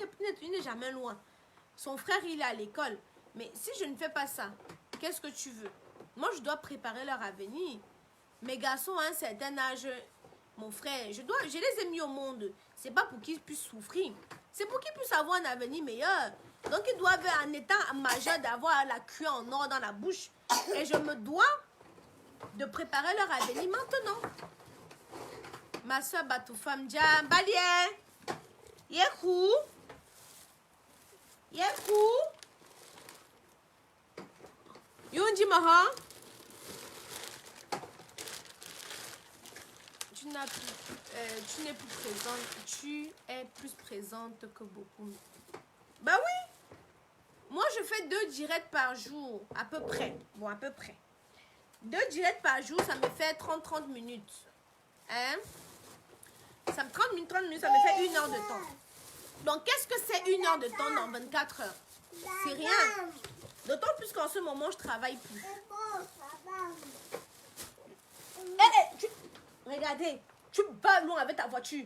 S1: n'est jamais loin. Son frère, il est à l'école. Mais si je ne fais pas ça, qu'est-ce que tu veux? Moi, je dois préparer leur avenir. Mes garçons à un certain âge, mon frère, je les ai mis au monde. C'est pas pour qu'ils puissent souffrir. C'est pour qu'ils puissent avoir un avenir meilleur. Donc, ils doivent, en étant majeurs, d'avoir la cuillère en or dans la bouche. Et je me dois de préparer leur avenir maintenant. Ma soeur Batoufam Dja, Balien, Yekou, Yekou, Yundi Maha. Tu n'es plus présente. Tu es plus présente que beaucoup. Bah oui. Moi, je fais 2 directs par jour, à peu près. Bon, à peu près. 2 directs par jour, ça me fait 30 minutes. Hein? Ça me 30 minutes, ça me fait 1 heure de temps. Donc, qu'est-ce que c'est 1 heure de temps dans 24 heures? C'est rien. D'autant plus qu'en ce moment, je travaille plus. Regardez, tu vas loin avec ta voiture.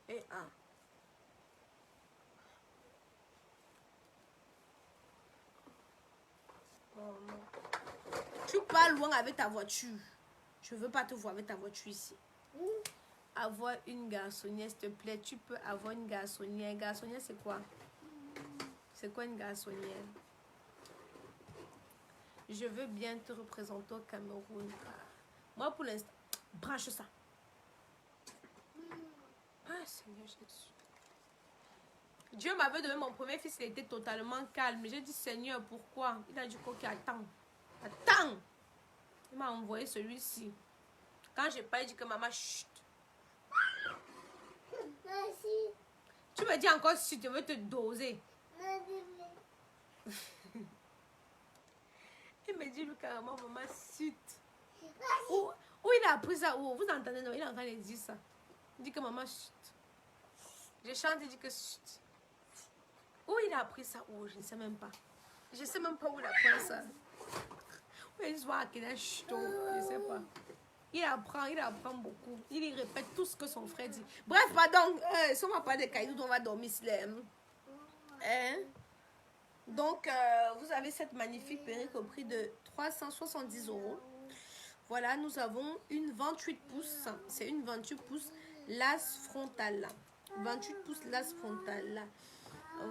S1: Et un. Oh non. pas loin avec ta voiture. Je veux pas te voir avec ta voiture ici. Avoir une garçonnière, s'il te plaît. Tu peux avoir une garçonnière. Garçonnière, c'est quoi? C'est quoi une garçonnière? Je veux bien te représenter au Cameroun. Moi, pour l'instant, branche ça. Ah, Seigneur Jésus. Dieu m'avait donné mon premier fils, il était totalement calme. J'ai dit, Seigneur, pourquoi? Il a dit, OK, attends. Attends. Il m'a envoyé celui-ci. Quand j'ai pas, il dit que maman, chut. Tu me dis encore si tu veux te doser. Il me dit, lui, carrément, maman, chut. Où il a appris ça? Où? Vous entendez, non? Il est en train de dire ça. Il dit que maman, chut. Je chante, il dit que chut. Où il a appris ça? Où? Je ne sais même pas. Je ne sais même pas où il a appris ça. Où il voit qu'il a chut. Je ne sais pas. Il apprend beaucoup. Il répète tout ce que son frère dit. Bref, pardon. Si on va parler de cailloux, on va dormir ici. Hein? Donc, vous avez cette magnifique perruque au prix de 370 €. Voilà, nous avons une 28 pouces. C'est une 28 pouces lace frontale. 28 pouces lace frontale.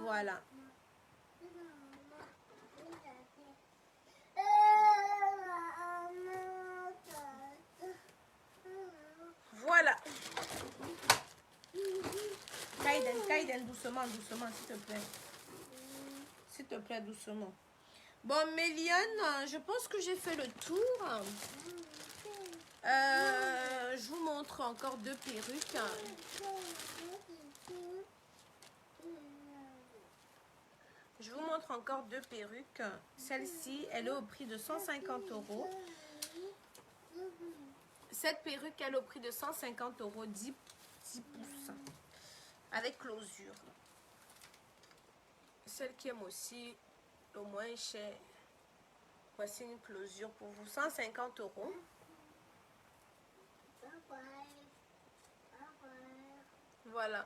S1: Voilà. Voilà. Kaiden, doucement, doucement, s'il te plaît. S'il te plaît, doucement. Bon, Méliane, je pense que j'ai fait le tour. Je vous montre encore deux perruques. Je vous montre encore deux perruques. Celle-ci, elle est au prix de 150 €. Cette perruque, elle est au prix de 150 €, 10 pouces. Avec closure. Celle qui aime aussi le moins cher. Voici une closure pour vous. 150 €. Voilà.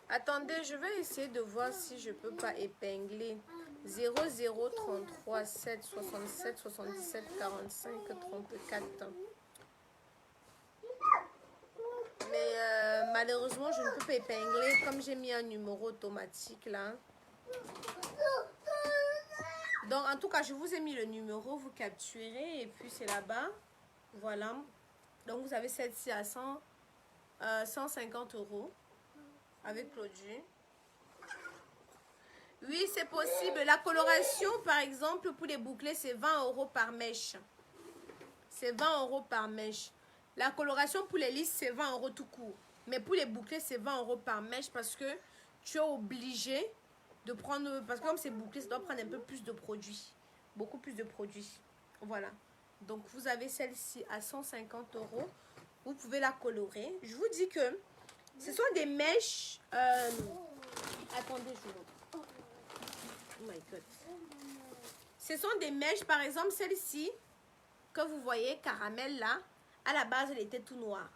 S1: Attendez, je vais essayer de voir si je peux pas épingler 0033 7 67 77 45 34. Mais malheureusement, je ne peux pas épingler comme j'ai mis un numéro automatique là. Donc, en tout cas, je vous ai mis le numéro, vous capturez et puis c'est là-bas. Voilà. Donc, vous avez celle-ci à 150 € avec produit. Oui, c'est possible. La coloration, par exemple, pour les bouclés, c'est 20 € par mèche. C'est 20 € par mèche. La coloration pour les lisses, c'est 20 € tout court. Mais pour les bouclés, c'est 20 € par mèche parce que tu es obligé de prendre... Parce que comme c'est bouclé, ça doit prendre un peu plus de produits. Beaucoup plus de produits. Voilà. Donc, vous avez celle-ci à 150 €. Vous pouvez la colorer. Je vous dis que ce sont des mèches... Attendez, je vous montre. Oh my God. Ce sont des mèches, par exemple, celle-ci, que vous voyez, caramel là, à la base, elle était tout noire.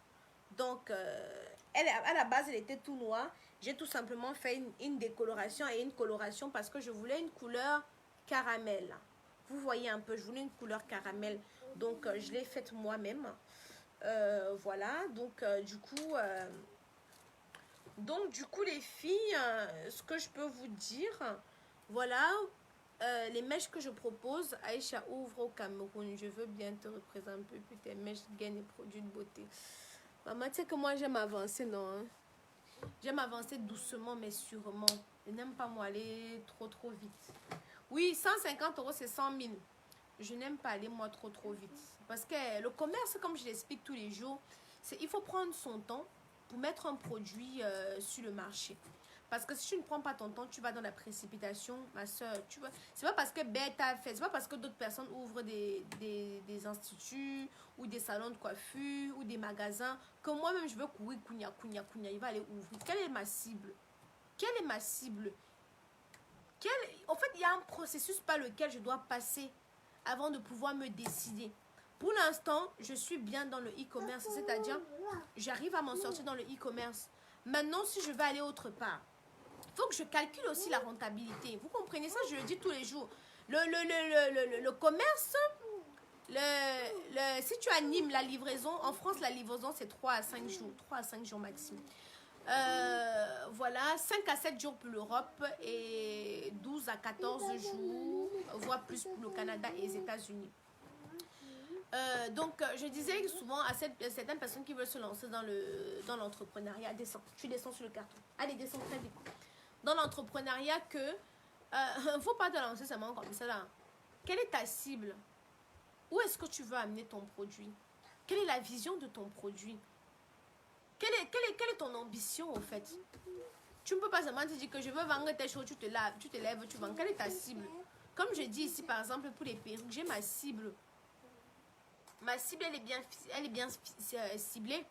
S1: Donc, à la base, elle était tout noire. J'ai tout simplement fait une décoloration et une coloration parce que je voulais une couleur caramel. Vous voyez un peu, je voulais une couleur caramel. Donc, je l'ai faite moi-même. Voilà, donc du coup, les filles, ce que je peux vous dire, voilà, les mèches que je propose, Aïcha ouvre au Cameroun. Je veux bien te représenter, puis tes mèches gagnent des produits de beauté. Maman, tu sais que moi, j'aime avancer, non? Hein? J'aime avancer doucement, mais sûrement. Je n'aime pas moi aller trop vite. Oui, 150 €, c'est 100 000. Je n'aime pas aller moi trop vite. Parce que le commerce, comme je l'explique tous les jours, il faut prendre son temps pour mettre un produit sur le marché. Parce que si tu ne prends pas ton temps, tu vas dans la précipitation, ma soeur. C'est pas parce que Bête a fait, c'est pas parce que d'autres personnes ouvrent des instituts ou des salons de coiffure ou des magasins que moi-même je veux courir, counia, il va aller ouvrir. Quelle est ma cible? Quelle est ma cible? En fait, il y a un processus par lequel je dois passer avant de pouvoir me décider. Pour l'instant, je suis bien dans le e-commerce, c'est-à-dire j'arrive à m'en sortir dans le e-commerce. Maintenant, si je vais aller autre part, il faut que je calcule aussi la rentabilité. Vous comprenez ça? Je le dis tous les jours. Le commerce, Si tu animes la livraison, en France, la livraison, c'est 3 à 5 jours. 3 à 5 jours maximum. Voilà, 5 à 7 jours pour l'Europe et 12 à 14 jours, voire plus pour le Canada et les États-Unis. Donc, je disais souvent à certaines personnes qui veulent se lancer dans l'entrepreneuriat, descends, tu descends sur le carton. Allez, descends très vite. Dans l'entrepreneuriat, ne faut pas te lancer seulement comme ça là. Quelle est ta cible? Où est-ce que tu veux amener ton produit? Quelle est la vision de ton produit? Quelle est ton ambition au fait? Tu ne peux pas seulement te dire que je veux vendre tes choses, tu te lèves, tu vends. Quelle est ta cible? Comme je dis ici par exemple pour les perruques, j'ai ma cible. Ma cible, elle est bien ciblée.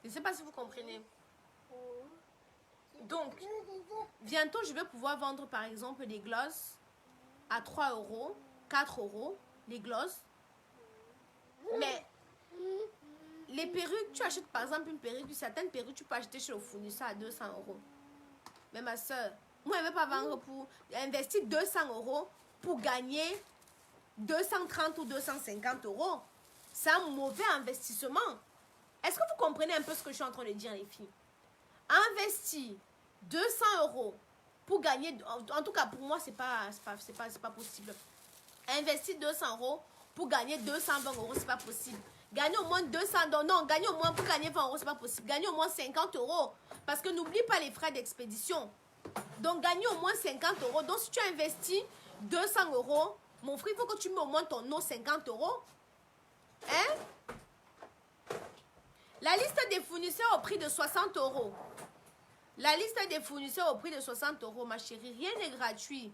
S1: Je ne sais pas si vous comprenez. Donc, bientôt, je vais pouvoir vendre, par exemple, des glosses à 3 euros, 4 euros, les glosses. Mais, les perruques, tu achètes, par exemple, une perruque, certaines perruques, tu peux acheter chez le fournisseur à 200 euros. Mais ma soeur, moi, je ne vais pas vendre pour investir 200 euros pour gagner 230 ou 250 euros. C'est un mauvais investissement. Est-ce que vous comprenez un peu ce que je suis en train de dire, les filles? Investir 200 euros pour gagner, en tout cas pour moi, c'est pas possible. Investir 200 euros pour gagner 220 euros, c'est pas possible. Gagner au moins 200, non, gagner au moins pour gagner 20 euros, c'est pas possible. Gagner au moins 50 euros. Parce que n'oublie pas les frais d'expédition. Donc, gagner au moins 50 euros. Donc, si tu investis 200 euros, mon frère, il faut que tu mets au moins ton eau 50 euros. Hein? La liste des fournisseurs au prix de 60 euros. La liste des fournisseurs au prix de 60 euros, ma chérie, rien n'est gratuit.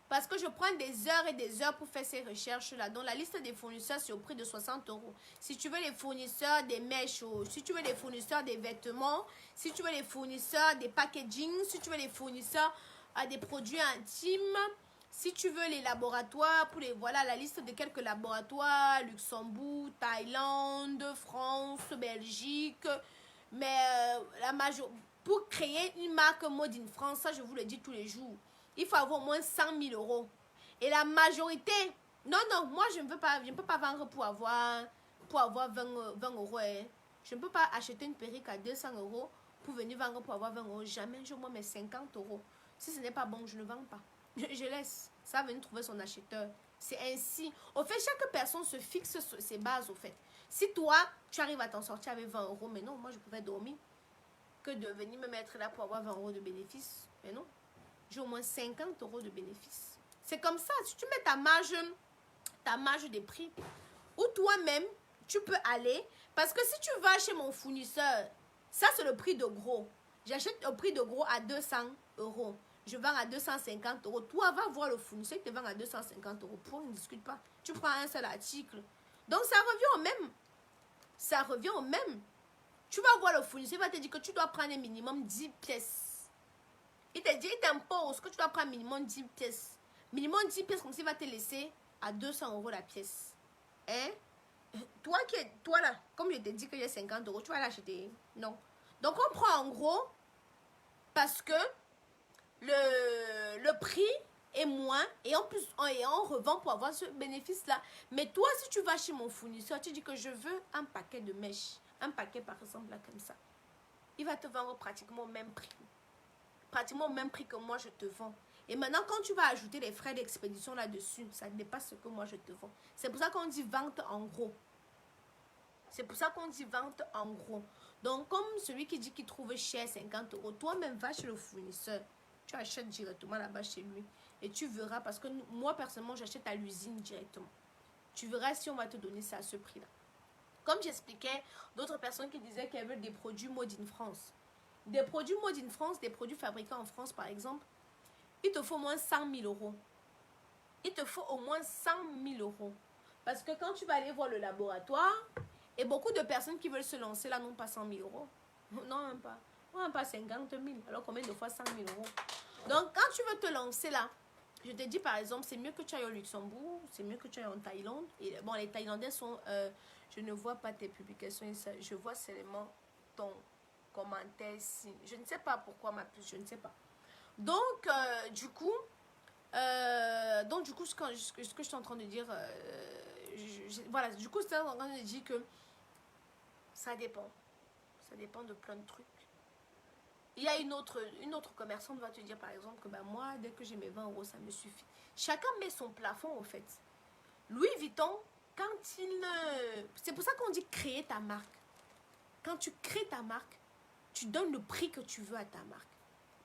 S1: Parce que je prends des heures et des heures pour faire ces recherches-là. Donc, la liste des fournisseurs, c'est au prix de 60 euros. Si tu veux les fournisseurs des mèches, si tu veux les fournisseurs des vêtements, si tu veux les fournisseurs des packaging, si tu veux les fournisseurs des produits intimes, si tu veux les laboratoires, voilà la liste de quelques laboratoires, Luxembourg, Thaïlande, France, Belgique. Mais pour créer une marque Made in France, ça je vous le dis tous les jours, il faut avoir au moins 100 000 euros. Et la majorité, non, moi je ne peux pas vendre pour avoir 20 euros. Hein. Je ne peux pas acheter une perruque à 200 euros pour venir vendre pour avoir 20 euros. Jamais, je mets 50 euros. Si ce n'est pas bon, je ne vends pas. Je laisse. Ça va venir trouver son acheteur. C'est ainsi. Au fait, chaque personne se fixe ses bases, au fait. Si toi, tu arrives à t'en sortir avec 20 euros, mais non, moi je pouvais dormir. Que de venir me mettre là pour avoir 20 euros de bénéfice. Mais non. J'ai au moins 50 euros de bénéfice. C'est comme ça. Si tu mets ta marge des prix, ou toi-même, tu peux aller. Parce que si tu vas chez mon fournisseur, ça c'est le prix de gros. J'achète au prix de gros à 200 euros. Je vends à 250 euros. Toi, va voir le fournisseur qui te vend à 250 euros. Pour, ne discute pas. Tu prends un seul article. Donc, ça revient au même. Ça revient au même. Tu vas voir le fournisseur, il va te dire que tu dois prendre un minimum 10 pièces. Il t'impose que tu dois prendre minimum 10 pièces. Minimum 10 pièces, comme s'il va te laisser à 200 euros la pièce. Hein? Toi là, comme je te dis que j'ai 50 euros, tu vas l'acheter. Non. Donc, on prend en gros parce que le prix est moins et en plus, on revend pour avoir ce bénéfice-là. Mais toi, si tu vas chez mon fournisseur, tu dis que je veux un paquet de mèches. Un paquet, par exemple, là, comme ça. Il va te vendre pratiquement au même prix. Pratiquement au même prix que moi je te vends. Et maintenant, quand tu vas ajouter les frais d'expédition là-dessus, ça dépasse ce que moi je te vends. C'est pour ça qu'on dit vente en gros. C'est pour ça qu'on dit vente en gros. Donc, comme celui qui dit qu'il trouve cher 50 euros, toi-même va chez le fournisseur. Tu achètes directement là-bas chez lui. Et tu verras, parce que moi, personnellement, j'achète à l'usine directement. Tu verras si on va te donner ça à ce prix-là. Comme j'expliquais, d'autres personnes qui disaient qu'elles veulent des produits Made in France. Des produits Made in France, des produits fabriqués en France par exemple, il te faut au moins 100 000 euros. Il te faut au moins 100 000 euros. Parce que quand tu vas aller voir le laboratoire, et beaucoup de personnes qui veulent se lancer là n'ont pas 100 000 euros. Non, même pas. Même pas 50 000. Alors combien de fois 100 000 euros? Donc quand tu veux te lancer là, je te dis par exemple, c'est mieux que tu ailles au Luxembourg, c'est mieux que tu ailles en Thaïlande. Et bon, les Thaïlandais sont... je ne vois pas tes publications, je vois seulement ton commentaire ici. Je ne sais pas pourquoi ma puce, je ne sais pas. Donc, du coup, ce que je suis en train de dire, voilà, du coup, c'est quand je dis que ça dépend. Ça dépend de plein de trucs. Il y a une autre commerçante va te dire, par exemple, que ben, moi, dès que j'ai mes 20 euros, ça me suffit. Chacun met son plafond, au fait. Louis Vuitton, quand il... c'est pour ça qu'on dit créer ta marque. Quand tu crées ta marque, tu donnes le prix que tu veux à ta marque.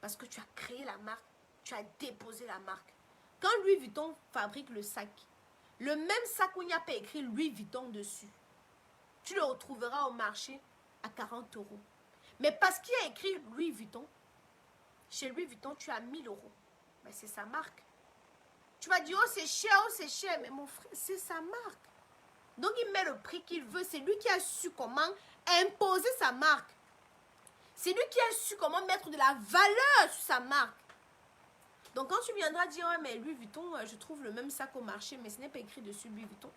S1: Parce que tu as créé la marque, tu as déposé la marque. Quand Louis Vuitton fabrique le sac, le même sac où il n'y a pas écrit Louis Vuitton dessus, tu le retrouveras au marché à 40 euros. Mais parce qu'il y a écrit Louis Vuitton, chez Louis Vuitton, tu as 1000 euros. Mais c'est sa marque. Tu vas dire, oh c'est cher, mais mon frère, c'est sa marque. Donc il met le prix qu'il veut. C'est lui qui a su comment imposer sa marque. C'est lui qui a su comment mettre de la valeur sur sa marque. Donc quand tu viendras dire, oh, mais Louis Vuitton, je trouve le même sac au marché, mais ce n'est pas écrit dessus Louis Vuitton.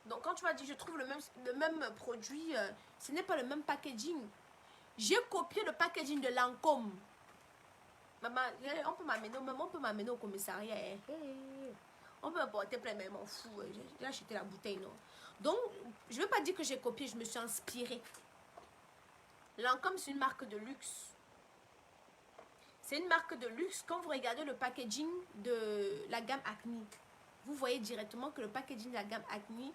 S1: Donc quand tu vas dire, je trouve le même produit, ce n'est pas le même packaging. J'ai copié le packaging de Lancôme. Maman, on peut m'amener au commissariat. On peut me porter plein, mais m'en fous. J'ai acheté la bouteille, non. Donc, je ne veux pas dire que j'ai copié, je me suis inspirée. Lancôme, c'est une marque de luxe. C'est une marque de luxe. Quand vous regardez le packaging de la gamme Acne, vous voyez directement que le packaging de la gamme Acne,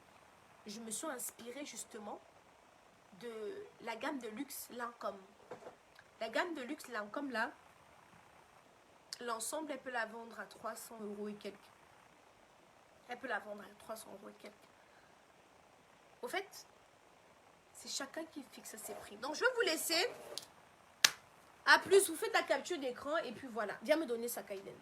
S1: je me suis inspirée justement de la gamme de luxe Lancôme. La gamme de luxe Lancôme, là, l'ensemble, elle peut la vendre à 300 euros et quelques. Elle peut la vendre à 300 euros et quelques. Au fait, c'est chacun qui fixe ses prix. Donc, je vais vous laisser. A plus, vous faites la capture d'écran et puis voilà. Viens me donner ça, Kaiden.